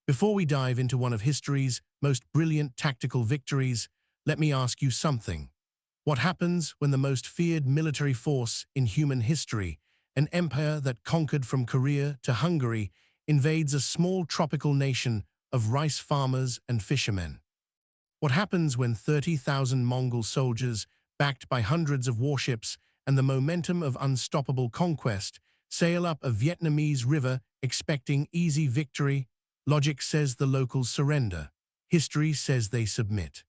Before we dive into one of history's most brilliant tactical victories, let me ask you something. What happens when the most feared military force in human history, an empire that conquered from Korea to Hungary, invades a small tropical nation of rice farmers and fishermen? What happens when 30,000 Mongol soldiers, backed by hundreds of warships and the momentum of unstoppable conquest, sail up a Vietnamese river expecting easy victory? Logic says the locals surrender. History says they submit.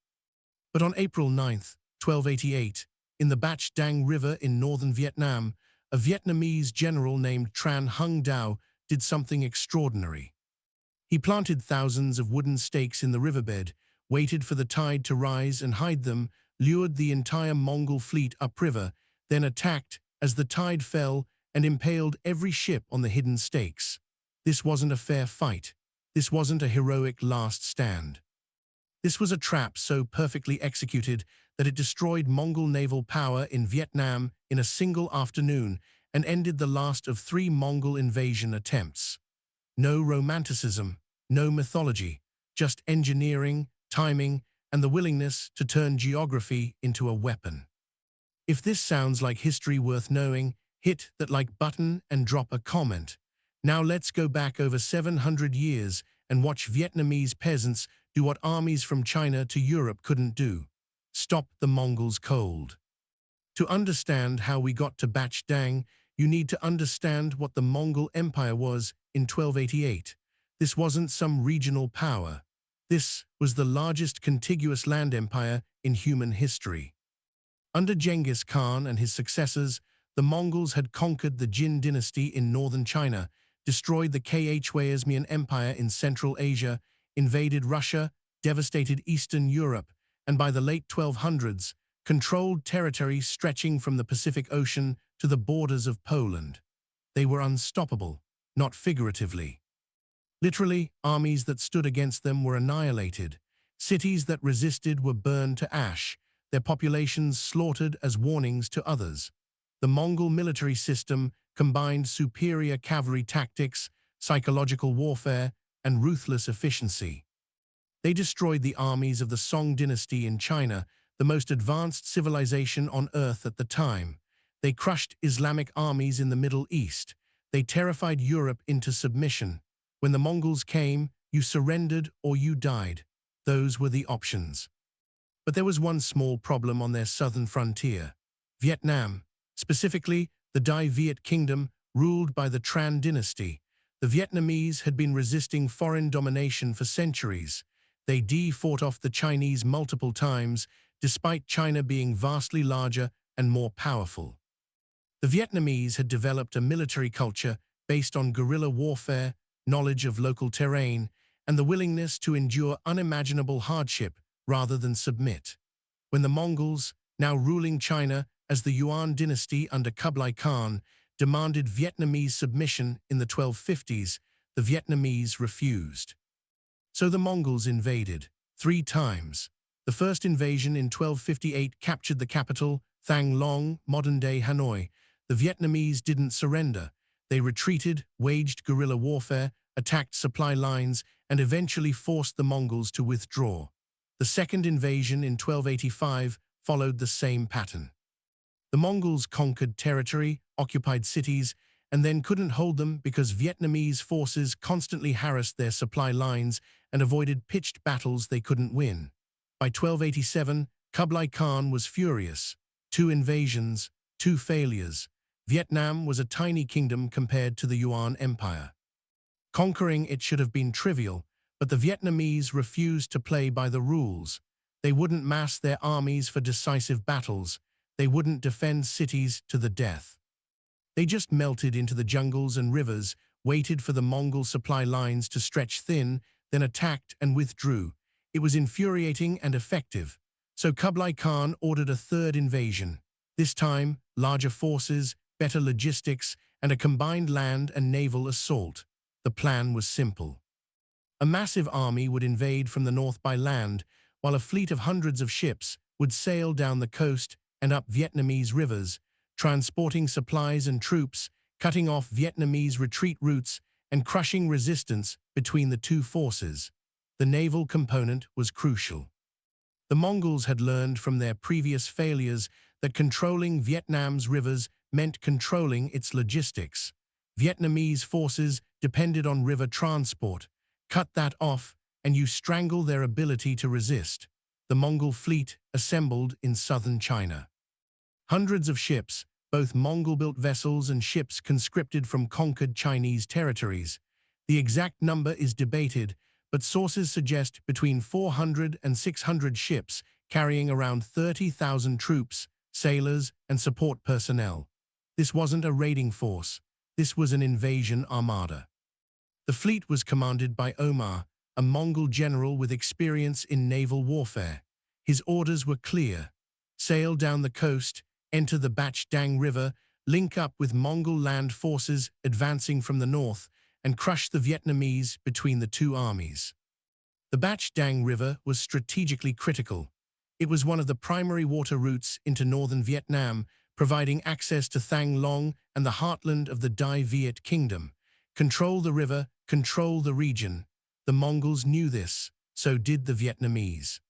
But on April 9th, 1288, in the Bach Dang River in northern Vietnam, a Vietnamese general named Tran Hung Dao did something extraordinary. He planted thousands of wooden stakes in the riverbed, waited for the tide to rise and hide them, lured the entire Mongol fleet upriver, then attacked as the tide fell and impaled every ship on the hidden stakes. This wasn't a fair fight. This wasn't a heroic last stand. This was a trap so perfectly executed that it destroyed Mongol naval power in Vietnam in a single afternoon and ended the last of 3 Mongol invasion attempts. No romanticism, no mythology, just engineering, timing, and the willingness to turn geography into a weapon. If this sounds like history worth knowing, hit that like button and drop a comment. Now let's go back over 700 years and watch Vietnamese peasants do what armies from China to Europe couldn't do: stop the Mongols cold. To understand how we got to Bach Dang, you need to understand what the Mongol Empire was in 1288. This wasn't some regional power. This was the largest contiguous land empire in human history. Under Genghis Khan and his successors, the Mongols had conquered the Jin dynasty in northern China, destroyed the Khwarezmian Empire in Central Asia, invaded Russia, devastated Eastern Europe, and by the late 1200s, controlled territory stretching from the Pacific Ocean to the borders of Poland. They were unstoppable, not figuratively. Literally, armies that stood against them were annihilated. Cities that resisted were burned to ash, their populations slaughtered as warnings to others. The Mongol military system combined superior cavalry tactics, psychological warfare, and ruthless efficiency. They destroyed the armies of the Song dynasty in China, the most advanced civilization on earth at the time. They crushed Islamic armies in the Middle East. They terrified Europe into submission. When the Mongols came, you surrendered or you died. Those were the options. But there was one small problem on their southern frontier: Vietnam, specifically the Dai Viet Kingdom, ruled by the Tran dynasty. The Vietnamese had been resisting foreign domination for centuries. They fought off the Chinese multiple times, despite China being vastly larger and more powerful. The Vietnamese had developed a military culture based on guerrilla warfare, knowledge of local terrain, and the willingness to endure unimaginable hardship rather than submit. When the Mongols, now ruling China as the Yuan dynasty under Kublai Khan, demanded Vietnamese submission in the 1250s, the Vietnamese refused. So the Mongols invaded 3 times. The first invasion in 1258 captured the capital, Thang Long, modern-day Hanoi. The Vietnamese didn't surrender. They retreated, waged guerrilla warfare, attacked supply lines, and eventually forced the Mongols to withdraw. The second invasion in 1285 followed the same pattern. The Mongols conquered territory, occupied cities, and then couldn't hold them because Vietnamese forces constantly harassed their supply lines and avoided pitched battles they couldn't win. By 1287, Kublai Khan was furious. 2 invasions, 2 failures. Vietnam was a tiny kingdom compared to the Yuan Empire. Conquering it should have been trivial, but the Vietnamese refused to play by the rules. They wouldn't mass their armies for decisive battles. They wouldn't defend cities to the death. They just melted into the jungles and rivers, waited for the Mongol supply lines to stretch thin, then attacked and withdrew. It was infuriating and effective. So Kublai Khan ordered a 3rd invasion. This time, larger forces, better logistics, and a combined land and naval assault. The plan was simple. A massive army would invade from the north by land, while a fleet of hundreds of ships would sail down the coast and up Vietnamese rivers, transporting supplies and troops, cutting off Vietnamese retreat routes, and crushing resistance between the two forces. The naval component was crucial. The Mongols had learned from their previous failures that controlling Vietnam's rivers meant controlling its logistics. Vietnamese forces depended on river transport. Cut that off, and you strangle their ability to resist. The Mongol fleet assembled in southern China. Hundreds of ships, both Mongol-built vessels and ships conscripted from conquered Chinese territories. The exact number is debated, but sources suggest between 400 and 600 ships carrying around 30,000 troops, sailors, and support personnel. This wasn't a raiding force. This was an invasion armada. The fleet was commanded by Omar, a Mongol general with experience in naval warfare. His orders were clear: sail down the coast, enter the Bach Dang River, link up with Mongol land forces advancing from the north, and crush the Vietnamese between the two armies. The Bach Dang River was strategically critical. It was one of the primary water routes into northern Vietnam, providing access to Thang Long and the heartland of the Dai Viet Kingdom. Control the river, control the region. The Mongols knew this, so did the Vietnamese.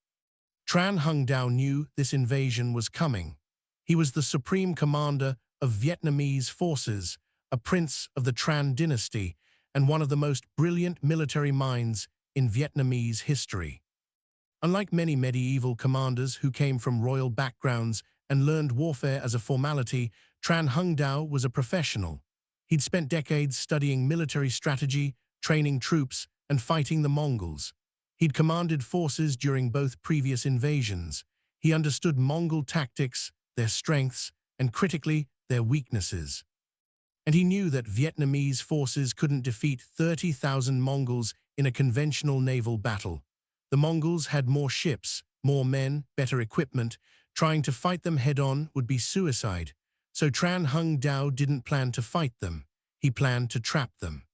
Tran Hung Dao knew this invasion was coming. He was the supreme commander of Vietnamese forces, a prince of the Tran dynasty, and one of the most brilliant military minds in Vietnamese history. Unlike many medieval commanders who came from royal backgrounds and learned warfare as a formality, Tran Hung Dao was a professional. He'd spent decades studying military strategy, training troops, and fighting the Mongols. He'd commanded forces during both previous invasions. He understood Mongol tactics, their strengths, and critically, their weaknesses. And he knew that Vietnamese forces couldn't defeat 30,000 Mongols in a conventional naval battle. The Mongols had more ships, more men, better equipment. Trying to fight them head-on would be suicide. So Tran Hung Dao didn't plan to fight them. He planned to trap them.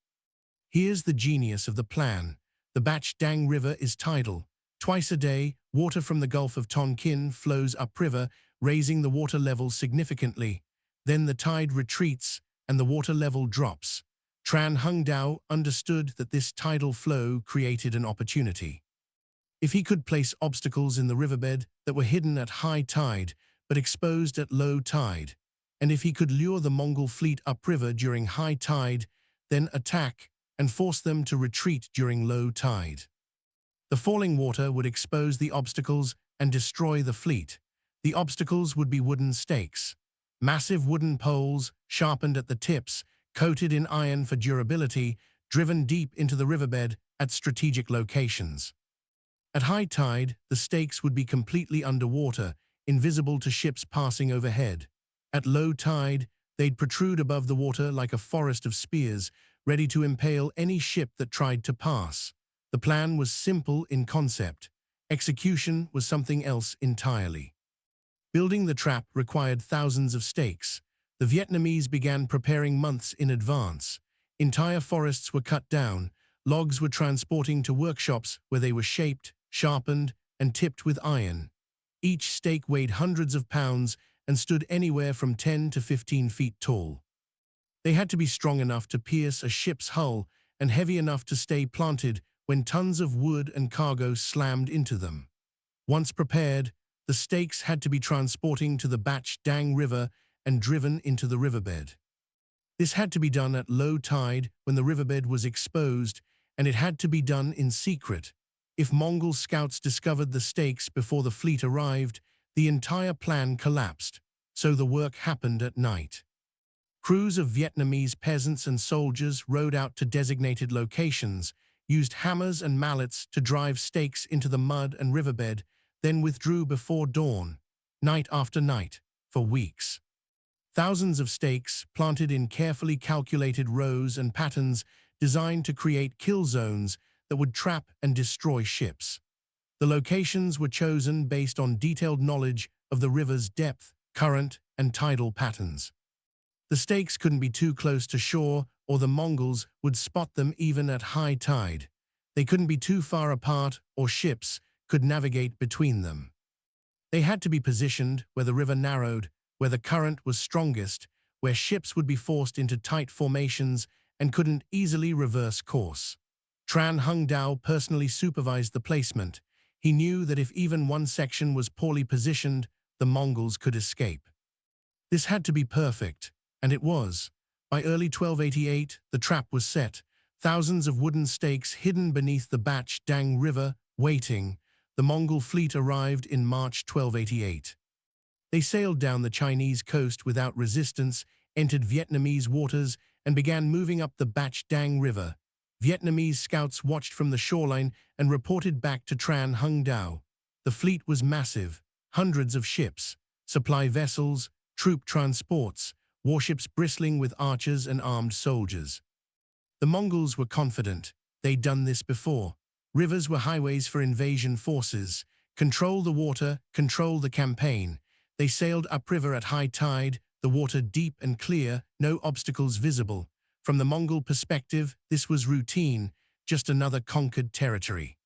Here's the genius of the plan. The Bach Dang River is tidal. Twice a day, water from the Gulf of Tonkin flows upriver, raising the water level significantly. Then the tide retreats, and the water level drops. Tran Hung Dao understood that this tidal flow created an opportunity. If he could place obstacles in the riverbed that were hidden at high tide but exposed at low tide, and if he could lure the Mongol fleet upriver during high tide, then attack and force them to retreat during low tide. The falling water would expose the obstacles and destroy the fleet. The obstacles would be wooden stakes. Massive wooden poles, sharpened at the tips, coated in iron for durability, driven deep into the riverbed at strategic locations. At high tide, the stakes would be completely underwater, invisible to ships passing overhead. At low tide, they'd protrude above the water like a forest of spears, ready to impale any ship that tried to pass. The plan was simple in concept. Execution was something else entirely. Building the trap required thousands of stakes. The Vietnamese began preparing months in advance. Entire forests were cut down. Logs were transporting to workshops where they were shaped, sharpened, and tipped with iron. Each stake weighed hundreds of pounds and stood anywhere from 10 to 15 feet tall. They had to be strong enough to pierce a ship's hull and heavy enough to stay planted when tons of wood and cargo slammed into them. Once prepared, the stakes had to be transporting to the Bach Dang River and driven into the riverbed. This had to be done at low tide when the riverbed was exposed, and it had to be done in secret. If Mongol scouts discovered the stakes before the fleet arrived, the entire plan collapsed, so the work happened at night. Crews of Vietnamese peasants and soldiers rode out to designated locations, used hammers and mallets to drive stakes into the mud and riverbed, then withdrew before dawn, night after night, for weeks. Thousands of stakes planted in carefully calculated rows and patterns designed to create kill zones that would trap and destroy ships. The locations were chosen based on detailed knowledge of the river's depth, current, and tidal patterns. The stakes couldn't be too close to shore, or the Mongols would spot them even at high tide. They couldn't be too far apart, or ships could navigate between them. They had to be positioned where the river narrowed, where the current was strongest, where ships would be forced into tight formations and couldn't easily reverse course. Tran Hung Dao personally supervised the placement. He knew that if even one section was poorly positioned, the Mongols could escape. This had to be perfect, and it was. By early 1288, the trap was set, thousands of wooden stakes hidden beneath the Bach Dang River, waiting. The Mongol fleet arrived in March 1288. They sailed down the Chinese coast without resistance, entered Vietnamese waters, and began moving up the Bach Dang River. Vietnamese scouts watched from the shoreline and reported back to Tran Hung Dao. The fleet was massive, hundreds of ships, supply vessels, troop transports, warships bristling with archers and armed soldiers. The Mongols were confident. They'd done this before. Rivers were highways for invasion forces. Control the water, control the campaign. They sailed upriver at high tide, the water deep and clear, no obstacles visible. From the Mongol perspective, this was routine, just another conquered territory.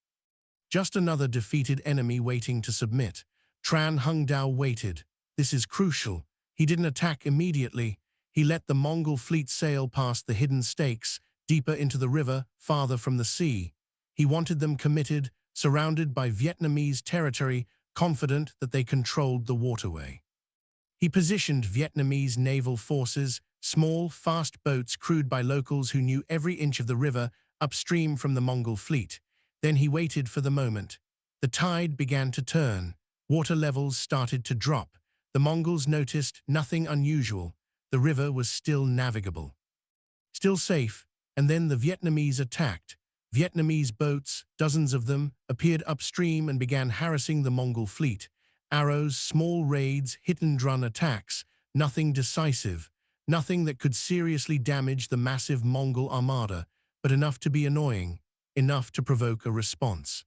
Just another defeated enemy waiting to submit. Tran Hung Dao waited. This is crucial. He didn't attack immediately. He let the Mongol fleet sail past the hidden stakes, deeper into the river, farther from the sea. He wanted them committed, surrounded by Vietnamese territory, confident that they controlled the waterway. He positioned Vietnamese naval forces, small, fast boats crewed by locals who knew every inch of the river, upstream from the Mongol fleet. Then he waited for the moment. The tide began to turn. Water levels started to drop. The Mongols noticed nothing unusual. The river was still navigable. Still safe, and then the Vietnamese attacked. Vietnamese boats, dozens of them, appeared upstream and began harassing the Mongol fleet. Arrows, small raids, hit-and-run attacks, nothing decisive, nothing that could seriously damage the massive Mongol armada, but enough to be annoying, enough to provoke a response.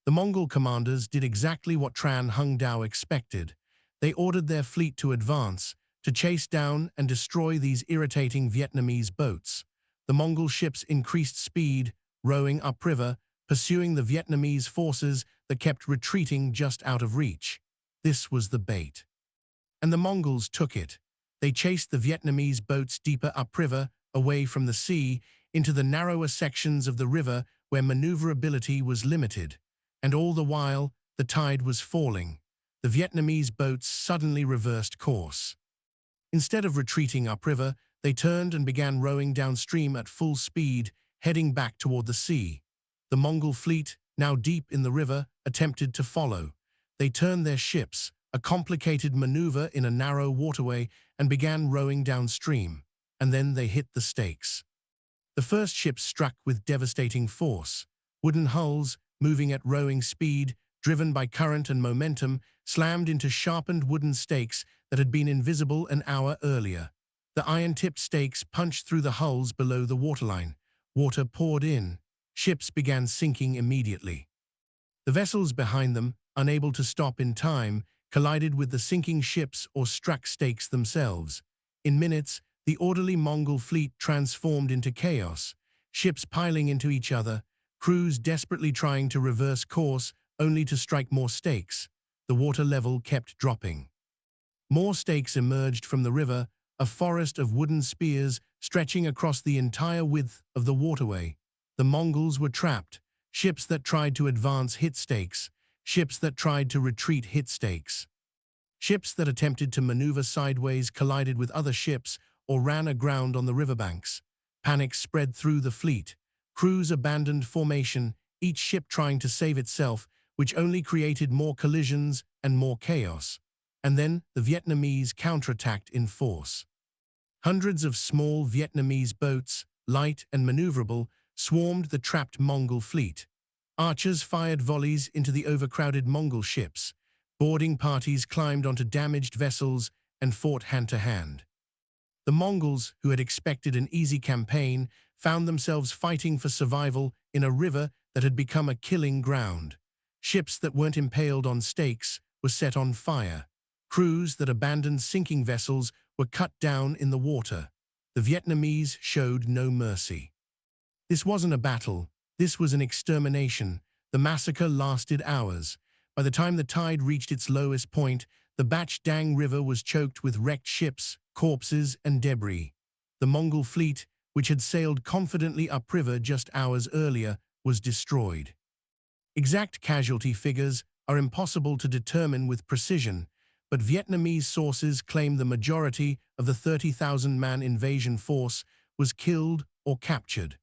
The Mongol commanders did exactly what Tran Hung Dao expected. They ordered their fleet to advance, to chase down and destroy these irritating Vietnamese boats. The Mongol ships increased speed, rowing upriver, pursuing the Vietnamese forces that kept retreating just out of reach. This was the bait. And the Mongols took it. They chased the Vietnamese boats deeper upriver, away from the sea, into the narrower sections of the river where maneuverability was limited. And all the while, the tide was falling. The Vietnamese boats suddenly reversed course. Instead of retreating upriver, they turned and began rowing downstream at full speed, heading back toward the sea. The Mongol fleet, now deep in the river, attempted to follow. They turned their ships, a complicated maneuver in a narrow waterway, and began rowing downstream. And then they hit the stakes. The first ship struck with devastating force. Wooden hulls, moving at rowing speed, driven by current and momentum, slammed into sharpened wooden stakes that had been invisible an hour earlier. The iron-tipped stakes punched through the hulls below the waterline. Water poured in. Ships began sinking immediately. The vessels behind them, unable to stop in time, collided with the sinking ships or struck stakes themselves. In minutes, the orderly Mongol fleet transformed into chaos, ships piling into each other, crews desperately trying to reverse course only to strike more stakes. The water level kept dropping. More stakes emerged from the river, a forest of wooden spears stretching across the entire width of the waterway. The Mongols were trapped. Ships that tried to advance hit stakes. Ships that tried to retreat hit stakes. Ships that attempted to maneuver sideways collided with other ships or ran aground on the riverbanks. Panic spread through the fleet. Crews abandoned formation, each ship trying to save itself, which only created more collisions and more chaos. And then the Vietnamese counterattacked in force. Hundreds of small Vietnamese boats, light and maneuverable, swarmed the trapped Mongol fleet. Archers fired volleys into the overcrowded Mongol ships. Boarding parties climbed onto damaged vessels and fought hand-to-hand. The Mongols, who had expected an easy campaign, found themselves fighting for survival in a river that had become a killing ground. Ships that weren't impaled on stakes were set on fire. Crews that abandoned sinking vessels were cut down in the water. The Vietnamese showed no mercy. This wasn't a battle. This was an extermination. The massacre lasted hours. By the time the tide reached its lowest point, the Bach Dang River was choked with wrecked ships, corpses, and debris. The Mongol fleet, which had sailed confidently upriver just hours earlier, was destroyed. Exact casualty figures are impossible to determine with precision, but Vietnamese sources claim the majority of the 30,000-man invasion force was killed or captured.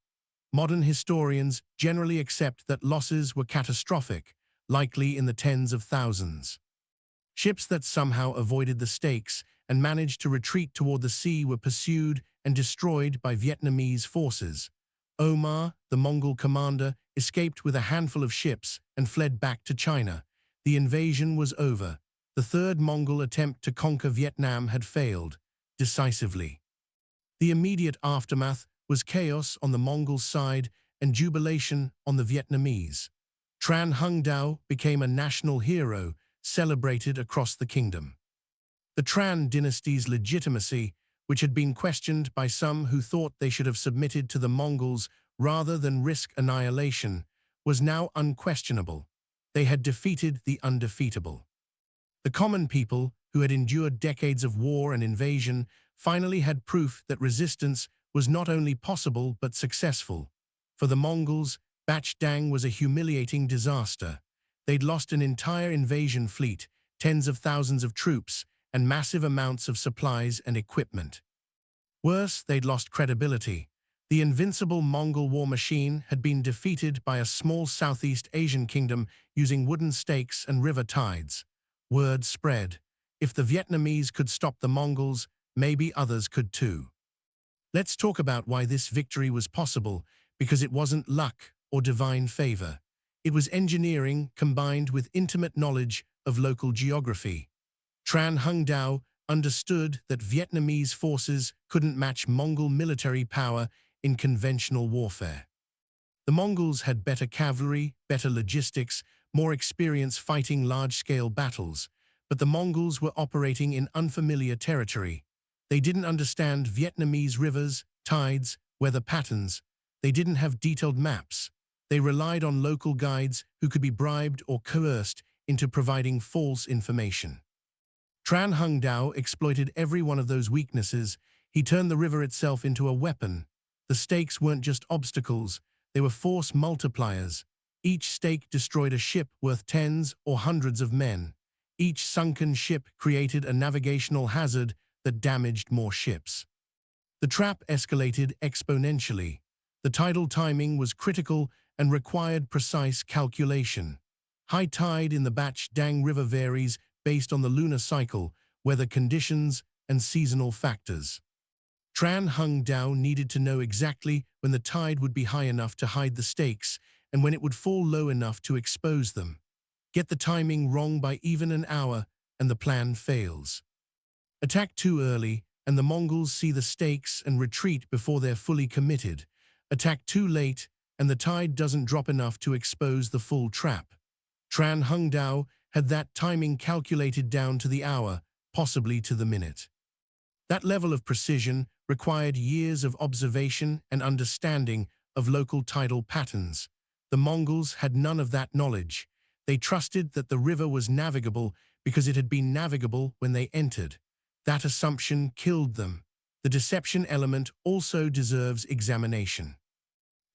Modern historians generally accept that losses were catastrophic, likely in the tens of thousands. Ships that somehow avoided the stakes and managed to retreat toward the sea were pursued and destroyed by Vietnamese forces. Omar, the Mongol commander, escaped with a handful of ships and fled back to China. The invasion was over. The third Mongol attempt to conquer Vietnam had failed, decisively. The immediate aftermath was chaos on the Mongol side and jubilation on the Vietnamese. Tran Hung Dao became a national hero, celebrated across the kingdom. The Tran dynasty's legitimacy, which had been questioned by some who thought they should have submitted to the Mongols rather than risk annihilation, was now unquestionable. They had defeated the undefeatable. The common people, who had endured decades of war and invasion, finally had proof that resistance was not only possible but successful. For the Mongols, Bach Dang was a humiliating disaster. They'd lost an entire invasion fleet, tens of thousands of troops, and massive amounts of supplies and equipment. Worse, they'd lost credibility. The invincible Mongol war machine had been defeated by a small Southeast Asian kingdom using wooden stakes and river tides. Word spread. If the Vietnamese could stop the Mongols, maybe others could too. Let's talk about why this victory was possible, because it wasn't luck or divine favor. It was engineering combined with intimate knowledge of local geography. Tran Hung Dao understood that Vietnamese forces couldn't match Mongol military power in conventional warfare. The Mongols had better cavalry, better logistics, more experience fighting large-scale battles, but the Mongols were operating in unfamiliar territory. They didn't understand Vietnamese rivers, tides, weather patterns. They didn't have detailed maps. They relied on local guides who could be bribed or coerced into providing false information. Tran Hung Dao exploited every one of those weaknesses. He turned the river itself into a weapon. The stakes weren't just obstacles, they were force multipliers. Each stake destroyed a ship worth tens or hundreds of men. Each sunken ship created a navigational hazard that damaged more ships. The trap escalated exponentially. The tidal timing was critical and required precise calculation. High tide in the Bach Dang River varies based on the lunar cycle, weather conditions, and seasonal factors. Tran Hung Dao needed to know exactly when the tide would be high enough to hide the stakes and when it would fall low enough to expose them. Get the timing wrong by even an hour, and the plan fails. Attack too early, and the Mongols see the stakes and retreat before they're fully committed. Attack too late, and the tide doesn't drop enough to expose the full trap. Tran Hung Dao had that timing calculated down to the hour, possibly to the minute. That level of precision required years of observation and understanding of local tidal patterns. The Mongols had none of that knowledge. They trusted that the river was navigable because it had been navigable when they entered. That assumption killed them. The deception element also deserves examination.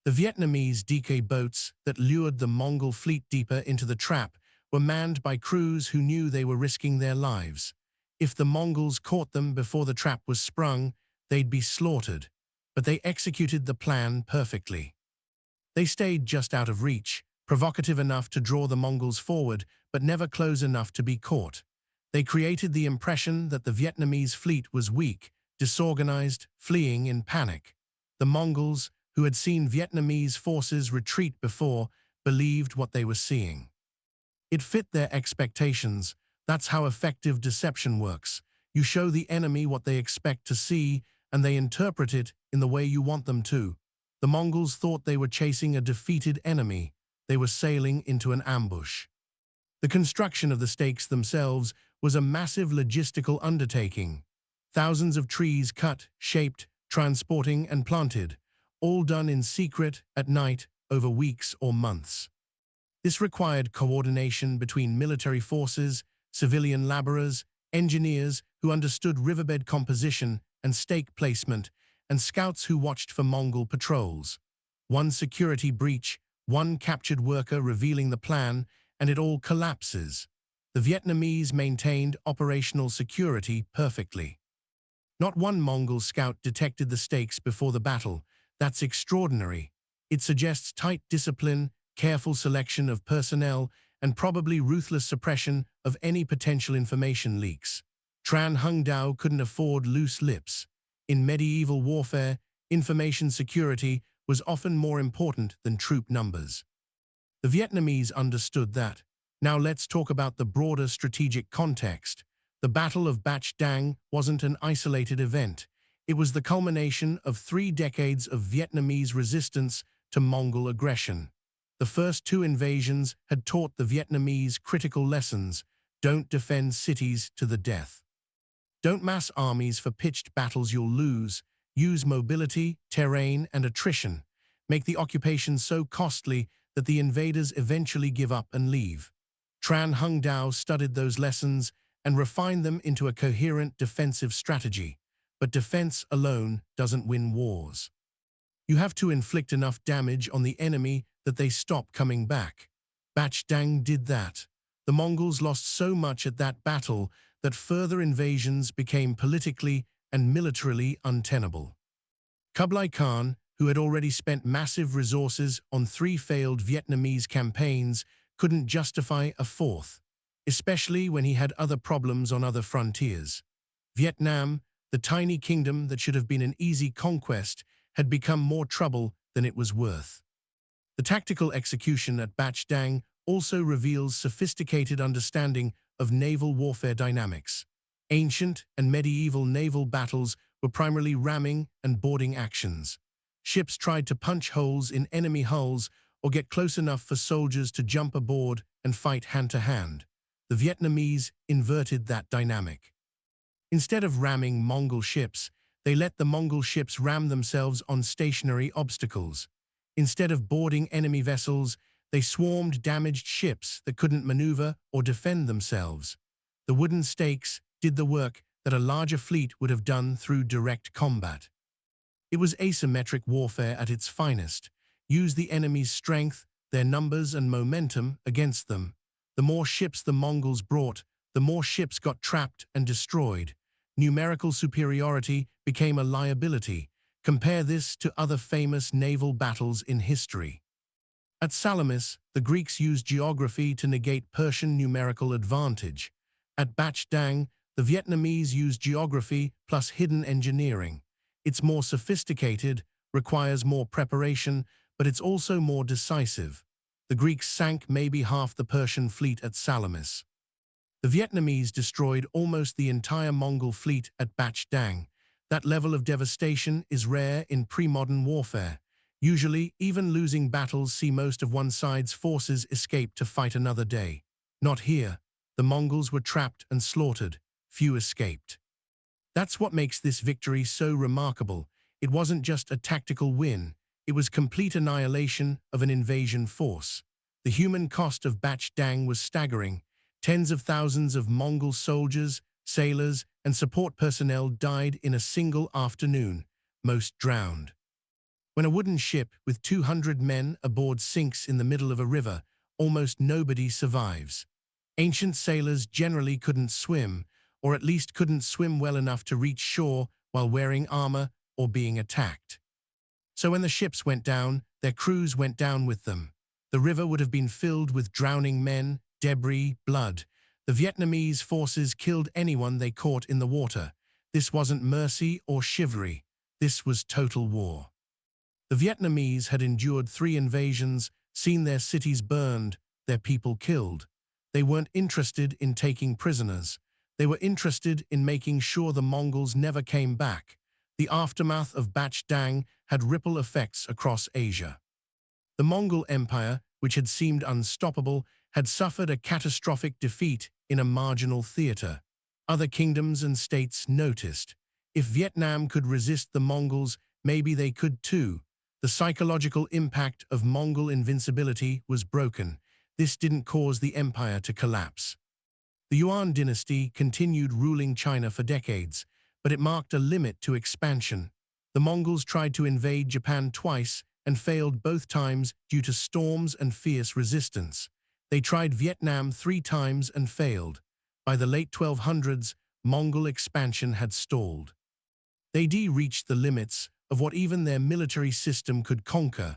The Vietnamese DK boats that lured the Mongol fleet deeper into the trap were manned by crews who knew they were risking their lives. If the Mongols caught them before the trap was sprung, they'd be slaughtered. But they executed the plan perfectly. They stayed just out of reach, provocative enough to draw the Mongols forward, but never close enough to be caught. They created the impression that the Vietnamese fleet was weak, disorganized, fleeing in panic. The Mongols, who had seen Vietnamese forces retreat before, believed what they were seeing. It fit their expectations. That's how effective deception works. You show the enemy what they expect to see, and they interpret it in the way you want them to. The Mongols thought they were chasing a defeated enemy. They were sailing into an ambush. The construction of the stakes themselves was a massive logistical undertaking. Thousands of trees cut, shaped, transporting, and planted, all done in secret at night over weeks or months. This required coordination between military forces, civilian laborers, engineers who understood riverbed composition and stake placement, and scouts who watched for Mongol patrols. One security breach, one captured worker revealing the plan, and it all collapses. The Vietnamese maintained operational security perfectly. Not one Mongol scout detected the stakes before the battle. That's extraordinary. It suggests tight discipline, careful selection of personnel, and probably ruthless suppression of any potential information leaks. Tran Hung Dao couldn't afford loose lips. In medieval warfare, information security was often more important than troop numbers. The Vietnamese understood that. Now let's talk about the broader strategic context. The Battle of Bach Dang wasn't an isolated event. It was the culmination of 3 decades of Vietnamese resistance to Mongol aggression. The first 2 invasions had taught the Vietnamese critical lessons: don't defend cities to the death. Don't mass armies for pitched battles you'll lose. Use mobility, terrain, and attrition. Make the occupation so costly that the invaders eventually give up and leave. Tran Hung Dao studied those lessons and refined them into a coherent defensive strategy. But defense alone doesn't win wars. You have to inflict enough damage on the enemy that they stop coming back. Bach Dang did that. The Mongols lost so much at that battle that further invasions became politically and militarily untenable. Kublai Khan, who had already spent massive resources on 3 failed Vietnamese campaigns, couldn't justify a 4th, especially when he had other problems on other frontiers. Vietnam, the tiny kingdom that should have been an easy conquest, had become more trouble than it was worth. The tactical execution at Bach Dang also reveals sophisticated understanding of naval warfare dynamics. Ancient and medieval naval battles were primarily ramming and boarding actions. Ships tried to punch holes in enemy hulls or get close enough for soldiers to jump aboard and fight hand-to-hand. The Vietnamese inverted that dynamic. Instead of ramming Mongol ships, they let the Mongol ships ram themselves on stationary obstacles. Instead of boarding enemy vessels, they swarmed damaged ships that couldn't maneuver or defend themselves. The wooden stakes did the work that a larger fleet would have done through direct combat. It was asymmetric warfare at its finest. Use the enemy's strength, their numbers and momentum against them. The more ships the Mongols brought, the more ships got trapped and destroyed. Numerical superiority became a liability. Compare this to other famous naval battles in history. At Salamis, the Greeks used geography to negate Persian numerical advantage. At Bach Dang, the Vietnamese used geography plus hidden engineering. It's more sophisticated, requires more preparation, but it's also more decisive. The Greeks sank maybe half the Persian fleet at Salamis. The Vietnamese destroyed almost the entire Mongol fleet at Bach Dang. That level of devastation is rare in pre-modern warfare. Usually, even losing battles see most of one side's forces escape to fight another day. Not here. The Mongols were trapped and slaughtered. Few escaped. That's what makes this victory so remarkable. It wasn't just a tactical win. It was complete annihilation of an invasion force. The human cost of Bach Dang was staggering. Tens of thousands of Mongol soldiers, sailors, and support personnel died in a single afternoon, most drowned. When a wooden ship with 200 men aboard sinks in the middle of a river, almost nobody survives. Ancient sailors generally couldn't swim, or at least couldn't swim well enough to reach shore while wearing armor or being attacked. So when the ships went down, their crews went down with them. The river would have been filled with drowning men, debris, blood. The Vietnamese forces killed anyone they caught in the water. This wasn't mercy or chivalry. This was total war. The Vietnamese had endured 3 invasions, seen their cities burned, their people killed. They weren't interested in taking prisoners. They were interested in making sure the Mongols never came back. The aftermath of Bach Dang had ripple effects across Asia. The Mongol Empire, which had seemed unstoppable, had suffered a catastrophic defeat in a marginal theater. Other kingdoms and states noticed. If Vietnam could resist the Mongols, maybe they could too. The psychological impact of Mongol invincibility was broken. This didn't cause the empire to collapse. The Yuan dynasty continued ruling China for decades, but it marked a limit to expansion. The Mongols tried to invade Japan twice and failed both times due to storms and fierce resistance. They tried Vietnam 3 times and failed. By the late 1200s, Mongol expansion had stalled. They reached the limits of what even their military system could conquer.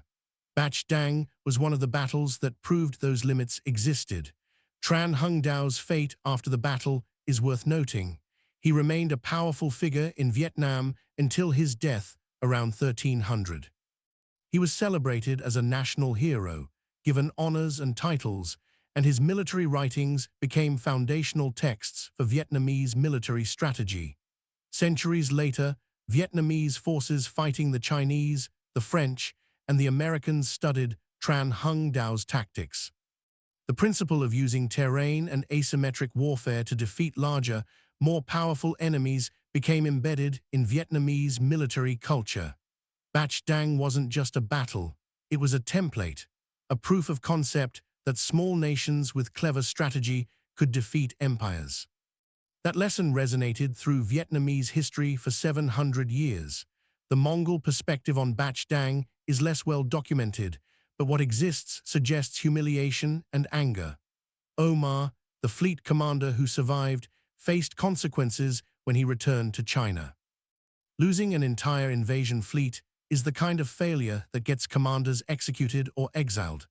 Bach Dang was one of the battles that proved those limits existed. Tran Hung Dao's fate after the battle is worth noting. He remained a powerful figure in Vietnam until his death around 1300. He was celebrated as a national hero, given honors and titles, and his military writings became foundational texts for Vietnamese military strategy. Centuries later, Vietnamese forces fighting the Chinese, the French, and the Americans studied Tran Hung Dao's tactics. The principle of using terrain and asymmetric warfare to defeat larger, more powerful enemies became embedded in Vietnamese military culture. Bach Dang wasn't just a battle, it was a template, a proof of concept that small nations with clever strategy could defeat empires. That lesson resonated through Vietnamese history for 700 years. The Mongol perspective on Bach Dang is less well documented, but what exists suggests humiliation and anger. Omar, the fleet commander who survived, faced consequences when he returned to China. Losing an entire invasion fleet is the kind of failure that gets commanders executed or exiled.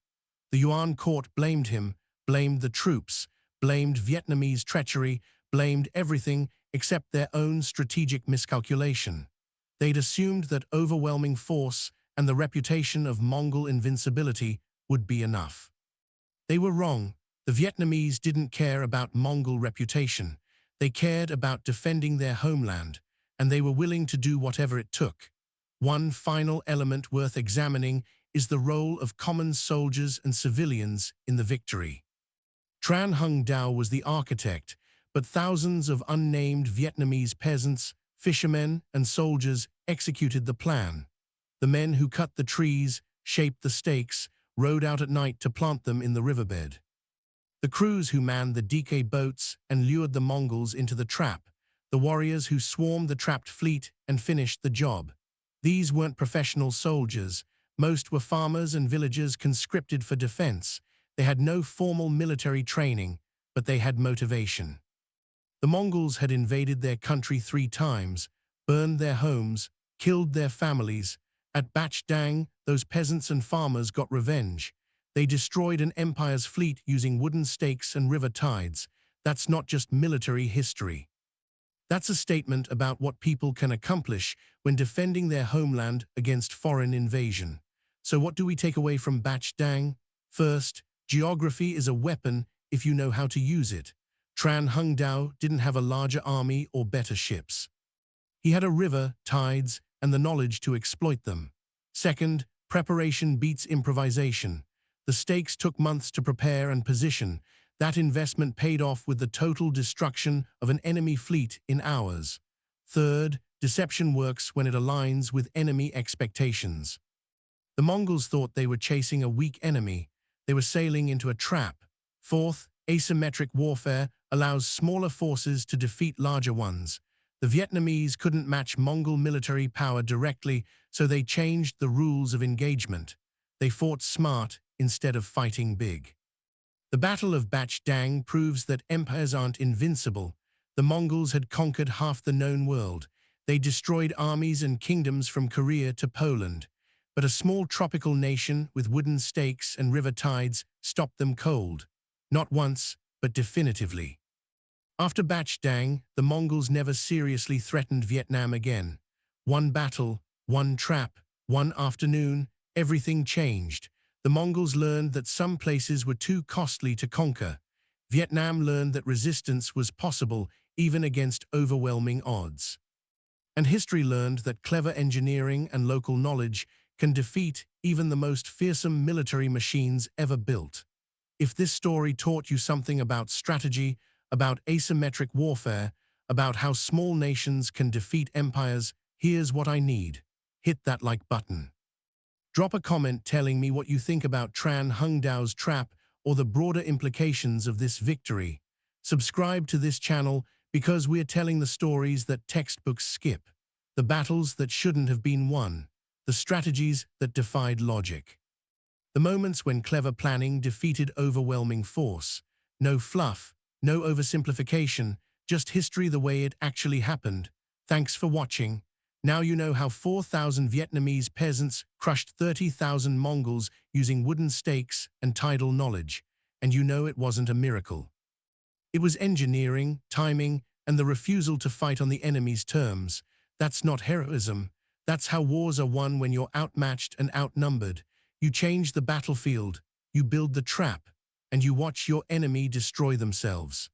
The Yuan court blamed him, blamed the troops, blamed Vietnamese treachery, blamed everything except their own strategic miscalculation. They'd assumed that overwhelming force and the reputation of Mongol invincibility would be enough. They were wrong. The Vietnamese didn't care about Mongol reputation. They cared about defending their homeland, and they were willing to do whatever it took. One final element worth examining is the role of common soldiers and civilians in the victory. Tran Hung Dao was the architect, but thousands of unnamed Vietnamese peasants, fishermen, and soldiers executed the plan. The men who cut the trees, shaped the stakes, rode out at night to plant them in the riverbed. The crews who manned the DK boats and lured the Mongols into the trap. The warriors who swarmed the trapped fleet and finished the job. These weren't professional soldiers. Most were farmers and villagers conscripted for defense. They had no formal military training, but they had motivation. The Mongols had invaded their country 3 times, burned their homes, killed their families. At Bach Dang, those peasants and farmers got revenge. They destroyed an empire's fleet using wooden stakes and river tides. That's not just military history. That's a statement about what people can accomplish when defending their homeland against foreign invasion. So what do we take away from Bach Dang? First, geography is a weapon if you know how to use it. Tran Hung Dao didn't have a larger army or better ships. He had a river, tides, and the knowledge to exploit them. Second, preparation beats improvisation. The stakes took months to prepare and position. That investment paid off with the total destruction of an enemy fleet in hours. Third, deception works when it aligns with enemy expectations. The Mongols thought they were chasing a weak enemy. They were sailing into a trap. Fourth, asymmetric warfare allows smaller forces to defeat larger ones. The Vietnamese couldn't match Mongol military power directly, so they changed the rules of engagement. They fought smart instead of fighting big. The Battle of Bach Dang proves that empires aren't invincible. The Mongols had conquered half the known world. They destroyed armies and kingdoms from Korea to Poland. But a small tropical nation with wooden stakes and river tides stopped them cold. Not once, but definitively. After Bach Dang, the Mongols never seriously threatened Vietnam again. One battle, one trap, one afternoon, everything changed. The Mongols learned that some places were too costly to conquer. Vietnam learned that resistance was possible even against overwhelming odds. And history learned that clever engineering and local knowledge can defeat even the most fearsome military machines ever built. If this story taught you something about strategy, about asymmetric warfare, about how small nations can defeat empires, here's what I need. Hit that like button. Drop a comment telling me what you think about Tran Hung Dao's trap or the broader implications of this victory. Subscribe to this channel because we're telling the stories that textbooks skip. The battles that shouldn't have been won. The strategies that defied logic. The moments when clever planning defeated overwhelming force. No fluff, no oversimplification, just history the way it actually happened. Thanks for watching. Now you know how 4,000 Vietnamese peasants crushed 30,000 Mongols using wooden stakes and tidal knowledge. And you know it wasn't a miracle. It was engineering, timing, and the refusal to fight on the enemy's terms. That's not heroism. That's how wars are won when you're outmatched and outnumbered. You change the battlefield, you build the trap, and you watch your enemy destroy themselves.